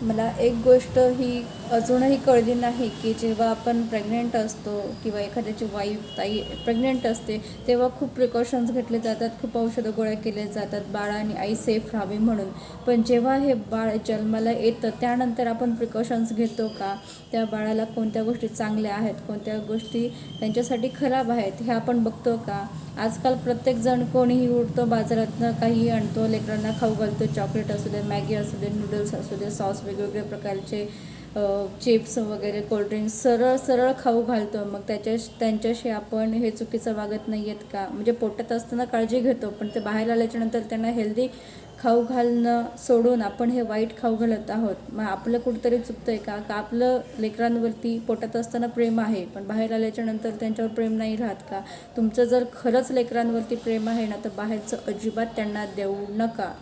मला एक गोष्ट ही अजूनही कळली नाही की जेव्हा आपण प्रेग्नेंट असतो किंवा एखाद्याची वाईफ ताई प्रेग्नेंट असते तेव्हा खूप प्रिकॉशन्स घेतले जातात, खूप औषधं गोळ्या केले जातात बाळ आणि आई सेफ राहावी म्हणून. पण जेव्हा हे बाळ जन्माला येतं त्यानंतर आपण प्रिकॉशन्स घेतो का? त्या बाळाला कोणत्या गोष्टी चांगल्या आहेत, कोणत्या गोष्टी त्यांच्यासाठी खराब आहेत हे आपण बघतो का? आजकाल प्रत्येकजण कोणीही उठतो बाजारातनं काहीही आणतो, लेकरांना खाऊ घालतो, चॉकलेट असू दे, मॅगी असू दे, नूडल्स असू दे, सॉस वेगवेगळ्या प्रकारचे चिप्स वगैरे कोल्ड्रिंक्स सरळ सरळ खाऊ घालतो. मग त्यांच्याशी आपण हे चुकीचं वागत नाही आहेत का? म्हणजे पोटात असताना काळजी घेतो पण ते बाहेर आल्याच्यानंतर त्यांना हेल्दी खाऊ घालणं सोडून आपण हे वाईट खाऊ घालत आहोत. मग आपलं कुठंतरी चुकतं आहे का? का आपलं लेकरांवरती पोटात असताना प्रेम आहे पण बाहेर आल्याच्यानंतर त्यांच्यावर प्रेम नाही राहत का? तुमचं जर खरंच लेकरांवरती प्रेम आहे ना तर बाहेरचं अजिबात त्यांना देऊ नका.